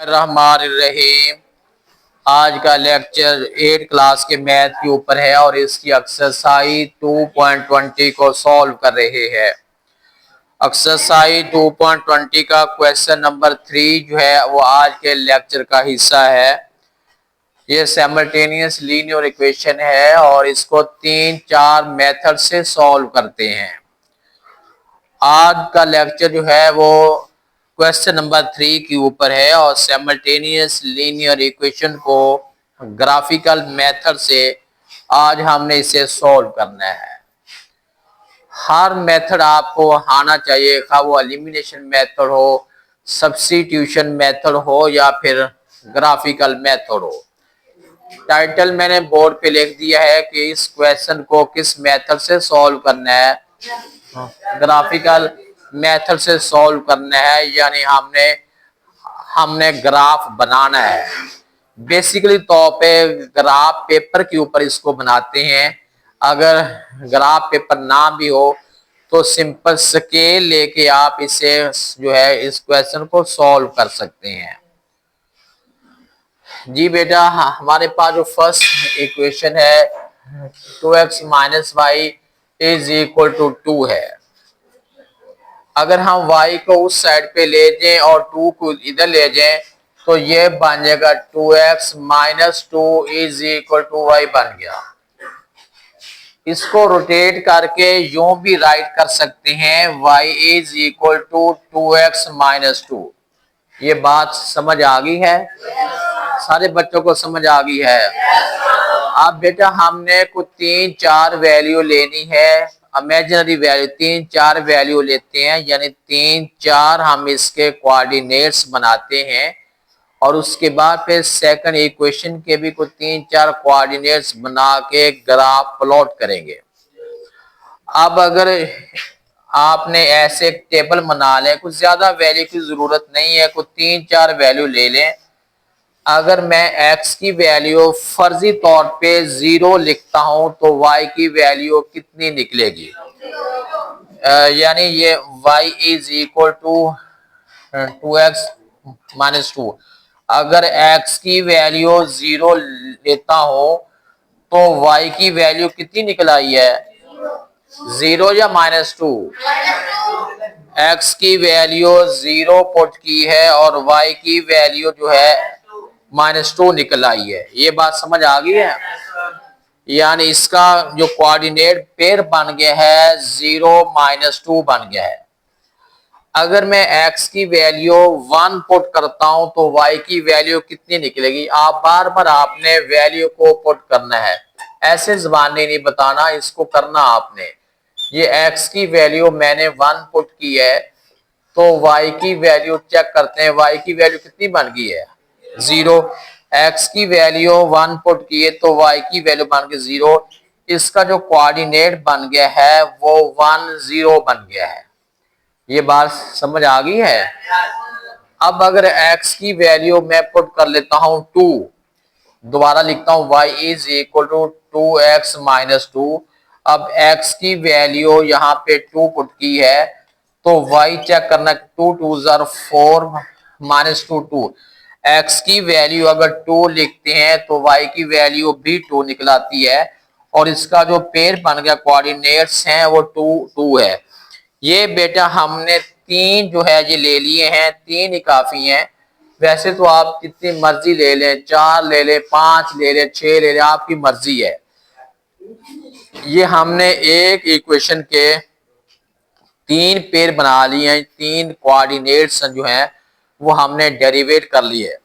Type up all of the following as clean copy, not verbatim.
रहीम। आज का lecture 8 class के मैथ के ऊपर है और इसकी एक्सरसाइज 2.20 को सॉल्व कर रहे हैं। एक्सरसाइज 2.20 का क्वेश्चन नंबर 3 जो है वो आज के लेक्चर का हिस्सा है। ये साइमल्टेनियस लीनियर इक्वेशन है और इसको 3-4 मेथड से सॉल्व करते हैं। आज का लेक्चर जो है वो क्वेश्चन नंबर 3 के ऊपर है और साइमल्टेनियस लीनियर इक्वेशन को ग्राफिकल मेथड से आज हमने इसे सॉल्व करना है। हर मेथड आपको आना चाहिए, खा वो एलिमिनेशन मेथड हो, सब्स्टिट्यूशन मेथड हो या फिर ग्राफिकल मेथड हो। टाइटल मैंने बोर्ड पे लिख दिया है कि इस क्वेश्चन को किस मेथड से सॉल्व करना है। ग्राफिकल मेथड से सॉल्व करना है, यानी हमने ग्राफ बनाना है। बेसिकली तौर पे ग्राफ पेपर के ऊपर इसको बनाते हैं। अगर ग्राफ पेपर ना भी हो तो सिंपल स्केल लेके आप इसे जो है इस क्वेश्चन को सॉल्व कर सकते हैं। जी बेटा, हमारे पास जो फर्स्ट इक्वेशन है 2x minus y is equal to 2 है। अगर हम y को उस साइड पे ले जाएं और 2 को इधर ले जाएं तो ये बन जाएगा 2x minus 2 is equal to y बन गया। इसको रोटेट करके यूं भी राइट कर सकते हैं y is equal to 2x minus 2। ये बात समझ आ गई है? सारे बच्चों को समझ आ गई है? अब बेटा हमने कुछ 3-4 वैल्यू लेनी है, इमेजिनरी वैल्यू 3-4 वैल्यू लेते हैं, यानी 3-4 हम इसके कोऑर्डिनेट्स बनाते हैं और उसके बाद फिर सेकंड इक्वेशन के भी कुछ 3-4 कोऑर्डिनेट्स बना के ग्राफ प्लॉट करेंगे। अब अगर आपने ऐसे टेबल बना लें, कुछ ज्यादा वैल्यू की जरूरत नहीं है, कुछ 3-4 वैल्यू ले लें। अगर मैं x की वैल्यू फर्जी तौर पे 0 लिखता हूं तो y की वैल्यू कितनी निकलेगी? यानी ये y is equal to 2x minus 2। अगर x की वैल्यू 0 लेता हूं तो y की वैल्यू कितनी निकल आई है? 0 या माइनस 2? x की वैल्यू 0 पुट की है और y की वैल्यू जो है -2 निकल आई है। ये बात समझ आ गई है? यानी इसका जो कोऑर्डिनेट पेयर बन गया है 0 -2 बन गया है। अगर मैं x की वैल्यू 1 पुट करता हूं तो y की वैल्यू कितनी निकलेगी? आप बार बार आपने वैल्यू को पुट करना है, ऐसे जबानी नहीं बताना, इसको करना आपने। ये x की वैल्यू मैंने 1 पुट की है तो y की वैल्यू चेक करते हैं, y की वैल्यू कितनी बन गई है? 0। x की वैल्यू 1 पुट किए तो y की वैल्यू बन गई 0। इसका जो कोऑर्डिनेट बन गया है वो 1 0 बन गया है। ये बात समझ आ गई है? अब अगर x की वैल्यू मैं पुट कर लेता हूं 2, दोबारा लिखता हूं y is equal to 2x minus 2। अब x की वैल्यू यहाँ पे 2 पुट की है तो y चेक करना, 2 2 4 माइनस 2 2। x की वैल्यू अगर 2 लिखते हैं तो y की वैल्यू भी 2 निकलाती है और इसका जो पेयर बन गया कोऑर्डिनेट्स हैं वो 2 2 है। ये बेटा हमने 3 जो है ये ले लिए हैं, 3 ही काफी हैं। वैसे तो आप कितनी मर्जी ले लें, 4 ले लें, 5 ले लें, 6 ले लें, आपकी मर्जी है। ये हमने एक इक्वेशन के 3 पेयर बना लिए हैं, 3 कोऑर्डिनेट्स जो हैं वो हमने डेरिवेट कर लिए।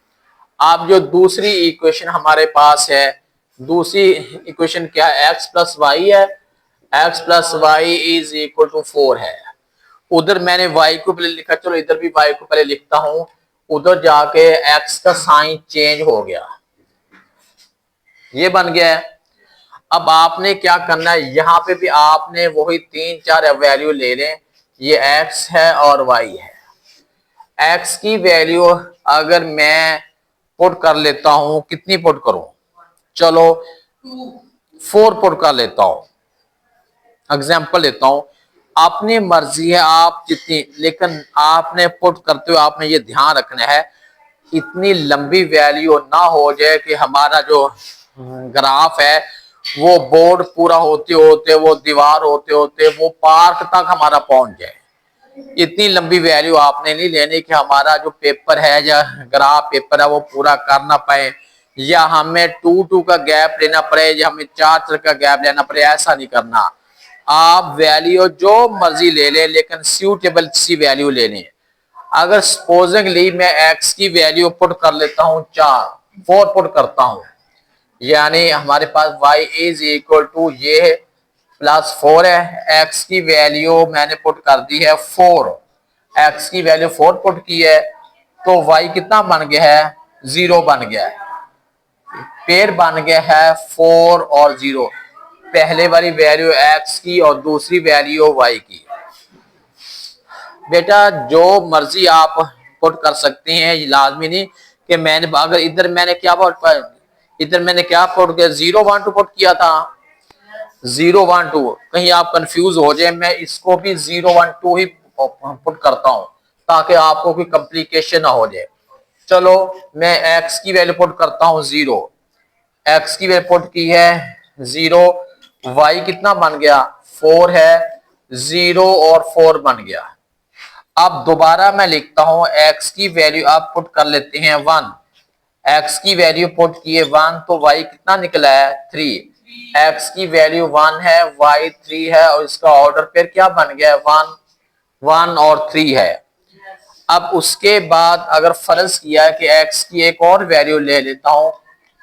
अब जो दूसरी इक्वेशन हमारे पास है, दूसरी इक्वेशन क्या है? x प्लस वाई है। x plus y is equal to 4 है। उधर मैंने y को पहले लिखा, चलो इधर भी y को पहले लिखता हूं। उधर जाके x का साइन चेंज हो गया, ये बन गया है। अब आपने क्या करना है, यहाँ पे भी आपने वही 3-4 वैल्यू ले लें। ये x है और y है। x की वैल्यू अगर मैं पुट कर लेता हूं, कितनी पुट करूं? चलो 4 पुट कर लेता हूं, एग्जांपल लेता हूं। अपनी मर्जी है आप जितनी, लेकिन आपने पुट करते हुए आपने ये ध्यान रखना है इतनी लंबी वैल्यू ना हो जाए कि हमारा जो ग्राफ है वो बोर्ड पूरा होते होते, वो दीवार होते होते, वो पार्क तक हमारा पहुंच जाए। इतनी लंबी वैल्यू आपने नहीं लेनी कि हमारा जो पेपर है या ग्राफ पेपर है वो पूरा कर ना पाए, या हमें 2-2 का गैप लेना पड़े, या हमें 4 का गैप लेना पड़े। ऐसा नहीं करना। आप वैल्यू जो मर्जी ले लें, लेकिन सूटेबल सी वैल्यू ले लें। अगर सपोजिंगली मैं x की वैल्यू पुट कर लेता हूँ 4 पुट करता हूँ, यानी हमारे पास y इज इक्वल टू ये +4 है। x की वैल्यू मैंने पुट कर दी है 4, x की वैल्यू 4 पुट की है, तो y कितना बन गया है? 0 बन गया है। पेयर बन गया है 4 और 0। पहले वाली वैल्यू x की और दूसरी वैल्यू y की। बेटा जो मर्जी आप पुट कर सकते हैं, ये लाजमी नहीं कि मैंने अगर इधर मैंने क्या पुट किया 0-1-2 पुट किया था, 0-1-2, कहीं आप कंफ्यूज हो जाए, मैं इसको भी 0-1-2 ही पुट करता हूं ताकि आपको कोई कॉम्प्लिकेशन ना हो जाए। चलो मैं x की वैल्यू पुट करता हूं 0, x की वैल्यू पुट की है 0, y कितना बन गया? 4 है, 0 और 4 बन गया। अब दोबारा मैं लिखता हूं x की वैल्यू आप पुट कर लेते हैं 1, x की वैल्यू पुट किए 1, तो y कितना निकला है? 3। x की वैल्यू 1 है, y 3 है, और इसका ऑर्डर पेयर क्या बन गया है? 1 और 3 है। अब उसके बाद अगर फर्ज किया है कि x की एक और वैल्यू ले लेता हूं,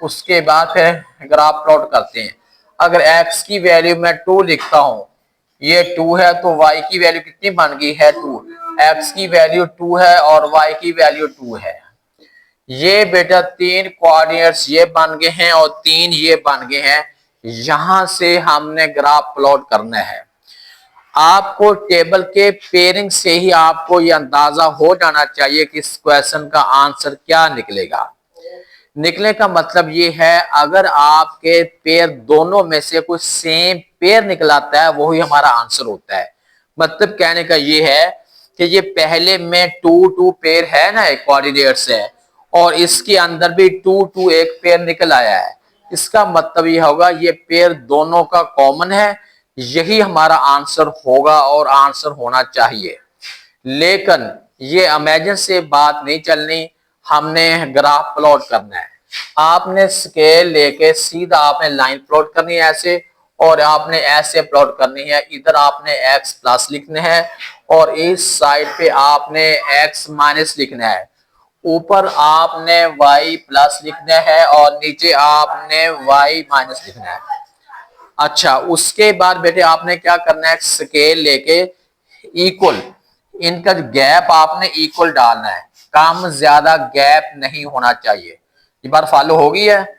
उसके बाद फिर ग्राफ प्लॉट करते हैं। अगर x की वैल्यू मैं 2 लिखता हूं, ये 2 है, तो y की वैल्यू कितनी बन गई है? 2। x की वैल्यू 2 है और y की वैल्यू 2 है। ये बेटा 3 कोऑर्डिनेट्स ये बन गए हैं और 3 ये बन गए हैं। यहां से हमने ग्राफ प्लॉट करना है। आपको टेबल के पेयरिंग से ही आपको ये अंदाजा हो जाना चाहिए कि इस क्वेश्चन का आंसर क्या निकलेगा। निकलने का मतलब ये है, अगर आपके पेयर दोनों में से कुछ सेम पेयर निकलाता है, वही हमारा आंसर होता है। मतलब कहने का ये है कि ये पहले में 2-2 पेयर है ना, कोऑर्डिनेट्स है, और इसके अंदर भी 2-2 एक पेयर निकल आया है। इसका मतलब ये होगा ये पेयर दोनों का कॉमन है, यही हमारा आंसर होगा और आंसर होना चाहिए। लेकिन ये इमेजिन से बात नहीं चलनी, हमने ग्राफ प्लॉट करना है। आपने स्केल लेके सीधा आपने लाइन प्लॉट करनी है ऐसे, और आपने ऐसे प्लॉट करनी है। इधर आपने x प्लस लिखना है और इस साइड पे आपने x माइनस लिखना है। ऊपर आपने y प्लस लिखना है और नीचे आपने y माइनस लिखना है। अच्छा, उसके बाद बेटे आपने क्या करना है? स्केल लेके इक्वल, इनका गैप आपने इक्वल डालना है, कम ज्यादा गैप नहीं होना चाहिए। ये बात फॉलो होगी है।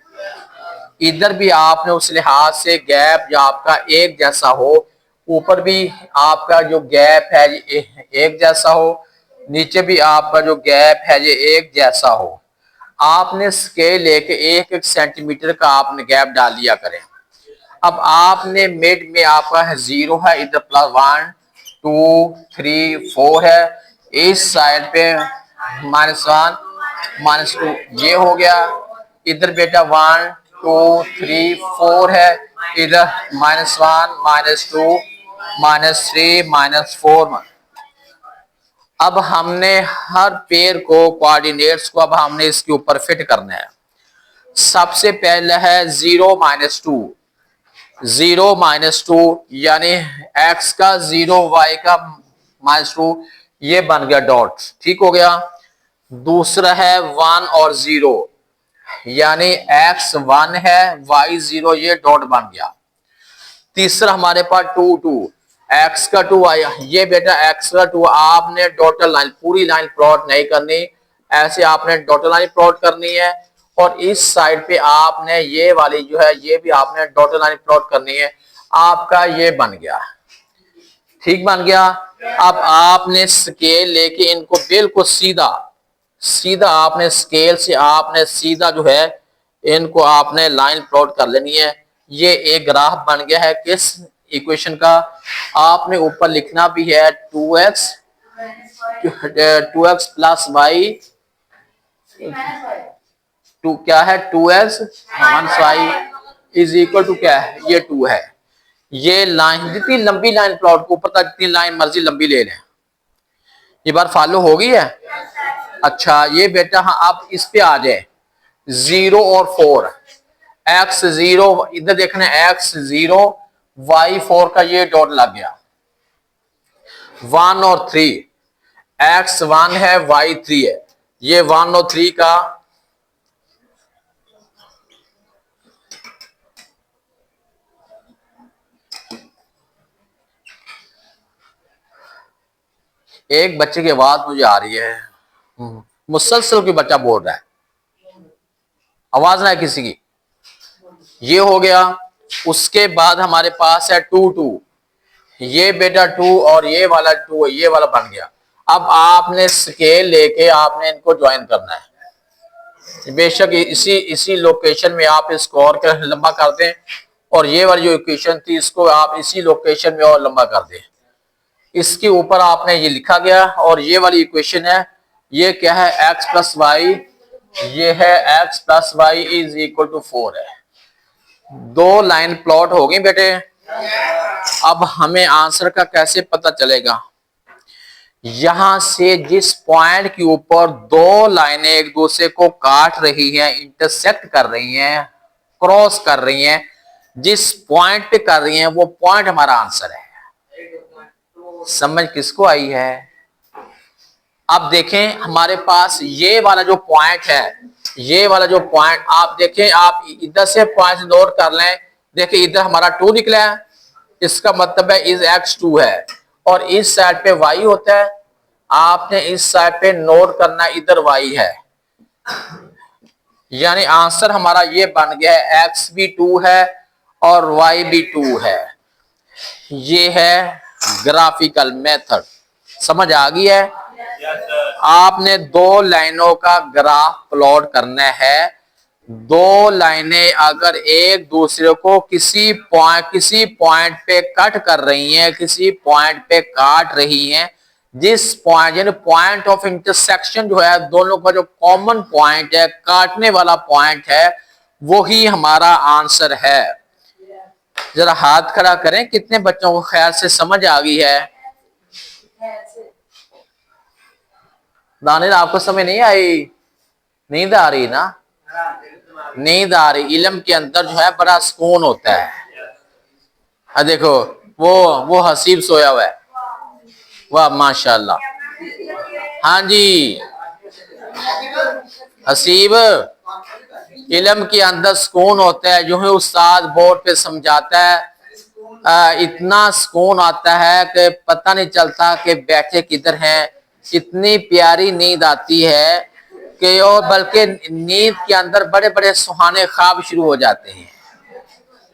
इधर भी आपने उस लिहाज से गैप जो आपका एक जैसा हो, ऊपर भी आपका जो गैप है ये एक जैसा हो, नीचे भी आपका जो गैप है ये एक जैसा हो। आपने स्केल लेके 1-1 सेंटीमीटर का आपने गैप डाल लिया करें। अब आपने मिड में आपका है 0 है, इधर +1 2 3 4 है, इस साइड पे -1 -2 ये हो गया। इधर बेटा 1 2 3 4 है, इधर -1 -2 -3 -4। अब हमने हर पेयर को कोऑर्डिनेट्स को अब हमने इसके ऊपर फिट करना है। सबसे पहले है 0 -2, 0 -2 यानी x का 0 y का -2, ये बन गया डॉट, ठीक हो गया। दूसरा है 1 और 0, यानी x 1 है y 0, ये डॉट बन गया। तीसरा हमारे पास 2 x का 2 आया, ये बेटा x का 2 आपने डॉटेड लाइन पूरी लाइन प्लॉट नहीं करनी, ऐसे आपने डॉटेड लाइन प्लॉट करनी है। और इस साइड पे आपने ये वाली जो है ये भी आपने डॉटेड लाइन प्लॉट करनी है। आपका ये बन गया, ठीक बन गया। अब आपने स्केल लेके इनको बिल्कुल सीधा सीधा आपने स्केल से आपने सीधा जो है इनको आपने लाइन प्लॉट कर लेनी है। ये एक ग्राफ बन गया है किस इक्वेशन का? आपने ऊपर लिखना भी है 2x + y टू क्या है, 2x minus y is equal to क्या है, ये 2 है। ये लाइन जितनी लंबी लाइन प्लॉट को ऊपर तक जितनी लाइन मर्जी लंबी ले लें। ये बात फॉलो हो गई है। अच्छा ये बेटा हाँ आप इस पे आ जाए 0 और 4, x0 इधर देखना x0 y4 का ये डॉट लग गया, 1 और 3, x1 है y3 है, ये 1 और 3 का एक बच्चे की आवाज मुझे आ रही है, मुसलसल कोई बच्चा बोल रहा है, आवाज ना है किसी की। ये हो गया। उसके बाद हमारे पास है 2 2, ये बेटा 2 और ये वाला 2, ये वाला बन गया। अब आपने स्केल लेके आपने इनको ज्वाइन करना है। बेशक इसी लोकेशन में आप इसको और लंबा कर दें और ये वाली जो इक्वेशन थी इसको आप इसी लोकेशन में और लंबा कर दें। इसके ऊपर आपने ये लिखा गया और ये वाली इक्वेशन है, ये क्या है x प्लस वाई, ये है x plus y is equal to 4 है। 2 लाइन प्लॉट हो गई बेटे। अब हमें आंसर का कैसे पता चलेगा, यहां से जिस पॉइंट के ऊपर 2 लाइनें एक दूसरे को काट रही हैं, इंटरसेक्ट कर रही हैं, क्रॉस कर रही हैं, जिस पॉइंट पे कर रही हैं वो पॉइंट हमारा आंसर है। समझ किसको आई है? अब देखें हमारे पास ये वाला जो पॉइंट है, ये वाला जो पॉइंट आप देखें, आप इधर से पॉइंट नोट कर लें। देखिए इधर हमारा 2 निकला है, इसका मतलब है इज x2 है और इस साइड पे y होता है। आपने इस साइड पे नोट करना इधर y है, यानी आंसर हमारा ये बन गया है x भी 2 है और y भी 2 है। ये है ग्राफिकल मेथड। समझ आ गई है? आपने 2 लाइनों का ग्राफ प्लॉट करना है। 2 लाइनें अगर एक दूसरे को किसी पॉइंट पे कट कर रही हैं, किसी पॉइंट पे काट रही हैं, जिस पॉइंट यानी पॉइंट ऑफ इंटरसेक्शन जो है, दोनों का जो कॉमन पॉइंट है, काटने वाला पॉइंट है, वही हमारा आंसर है। जरा हाथ खड़ा करें, कितने बच्चों को ख्याल से समझ आ गई है? दानिश आपको समझ नहीं आई? नींद आ रही ना? नींद आ रही। इल्म के अंदर जो है बड़ा सुकून होता है। देखो वो हसीब सोया हुआ है, वाह माशाल्लाह। हाँ जी हसीब, इल्म के अंदर सुकून होता है। जो है उस्ताद बोर्ड पे समझाता है, इतना सुकून आता है कि पता नहीं चलता कि बैठे किधर हैं। इतनी प्यारी नींद आती है कि और बल्कि नींद के अंदर बड़े बड़े सुहाने ख्वाब शुरू हो जाते हैं,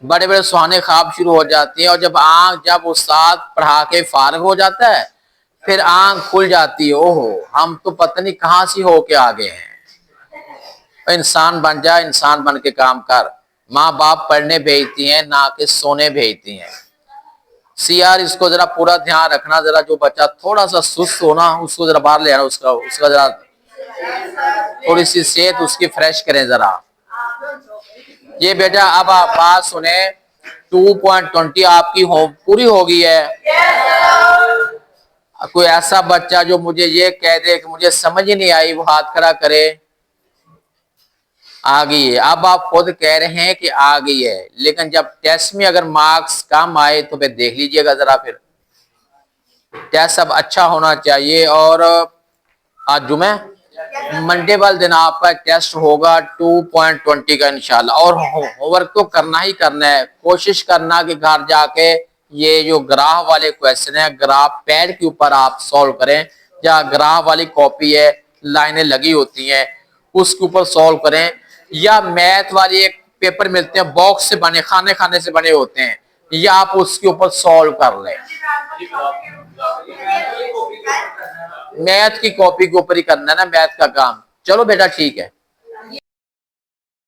बड़े बड़े सुहाने ख्वाब शुरू हो जाते हैं। और जब उस्ताद पढ़ा के फारग हो जाता है, फिर आंख खुल जाती है, ओहो हम तो पता नहीं कहां से होके आ गए हैं। इंसान बन जा, इंसान बन के काम कर। माँ बाप पढ़ने भेजती हैं, ना कि सोने भेजती हैं। सीआर इसको जरा पूरा ध्यान रखना। जरा जो बच्चा थोड़ा सा सुस्त हो ना, उसको जरा बाहर ले आना, उसका जरा थोड़ी सी सेहत उसकी फ्रेश करें जरा। ये बेटा अब आप बात सुने, 2.20 आपकी पूरी हो गई है। कोई ऐसा बच्चा जो मुझे ये कह दे कि मुझे समझ ही नहीं आई, वो हाथ खड़ा करे। आ गई है। अब आप खुद कह रहे हैं कि आ गई है, लेकिन जब टेस्ट में अगर मार्क्स कम आए तो फिर देख लीजिएगा जरा। फिर टेस्ट सब अच्छा होना चाहिए। और आज जुमे मंडे वाले दिन आपका टेस्ट होगा 2.20 का इंशाल्लाह। और होमवर्क तो करना ही करना है। कोशिश करना कि घर जाके ये जो ग्राफ वाले क्वेश्चन है, ग्राफ पैड के ऊपर आप सॉल्व करें, या ग्राफ वाली कॉपी है, लाइनें लगी होती हैं, उसके ऊपर सॉल्व करें। या मैथ वाली एक पेपर मिलते हैं, बॉक्स से बने, खाने खाने से बने होते हैं, या आप उसके ऊपर सॉल्व कर लें। मैथ की कॉपी के ऊपर ही करना है ना मैथ का काम। चलो बेटा ठीक है।